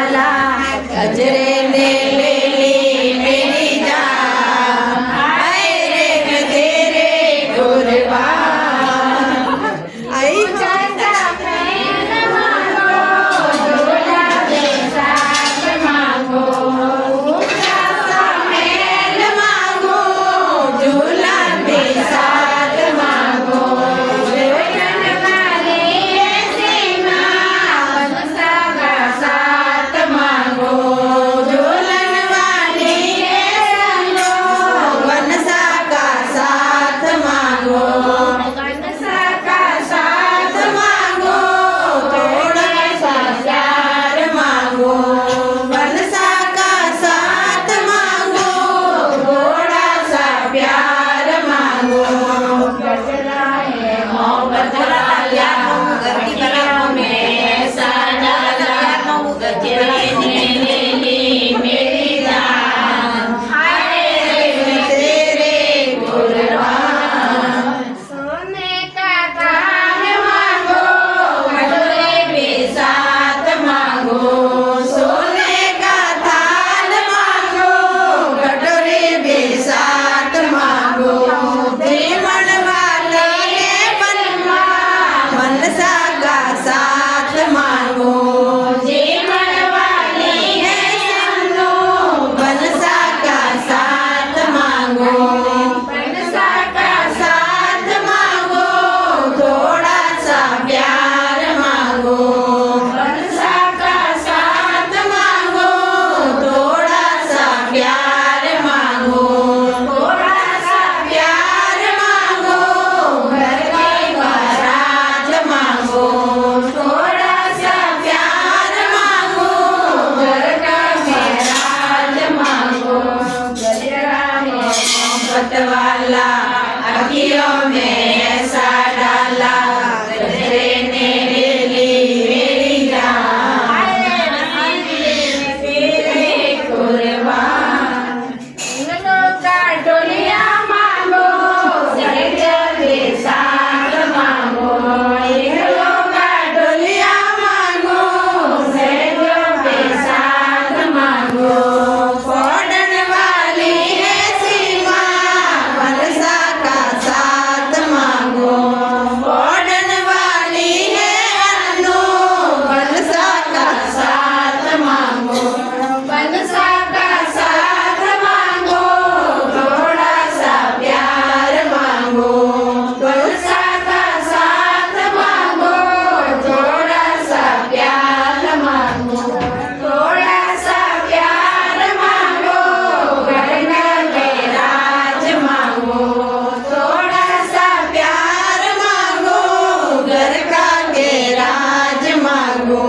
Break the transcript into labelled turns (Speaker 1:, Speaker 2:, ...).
Speaker 1: वाला गजरे ने ले ली मेरी जान, हाय रे मैं तेरे कुर्बान। आई चाचा महल मांगो, झूला दे साथ मांगो, ऊंचा सा महल मांगो, झूला दे साथ मांगो, जोड़न वाली ऐसी माँ, मनसा का साथ मांगो, झूलन वाली ऐसी माँ, मनसा का साथ मांगो, मनसा का साथ मांगो, थोड़ा सा प्यार मांगो, मनसा का साथ मांगो, थोड़ा सा प्यार मांगो। गजरा है मोहब्बत वाला, गजरा में ऐसा डाला, गजरे ने ले ली मेरी जान, हाय रे मैं तेरे कुर्बान। सोने का थाल मांगो, कटोरे भी साथ मांगो, सोने का थाल मांगो, कटोरे भी साथ मांगो, जीवन वाले बनवा, मनसा का साथ मांगो, जीवन वाली है सिंधु, मनसा का साथ मांगो, मनसा का साथ मांगो, थोड़ा सा प्यार मांगो, मनसा का साथ मांगो, थोड़ा सा प्यार मांगो, थोड़ा सा प्यार मांगो, घर के बारात मांगो, थोड़ा सा प्यार मांगो, घर का मेराज मांगो। गजरा है मोहब्बत वाला, अखियों में ऐसा डाला, गजरे ने ले ली मेरी जान, हाय मैं तेरे कुर्बान। इंगलों का डोलिया मांगो, सरगल के साथ मांगो, इंगलों का डोलिया मांगो, सरगल के साथ मांगो, फोड़न वाली ऐसी माँ, मनसा का साथ मांगो, फोड़न वाली है अनु, मनसा का साथ मांगो, मनसा का साथ मांगो, थोड़ा सा प्यार मांगो, मनसा का साथ मांगो, थोड़ा सा प्यार मांगो, थोड़ा सा प्यार मांगो, घर का मेराज मांगो, थोड़ा सा प्यार मांगो, घर का मेराज मांगो।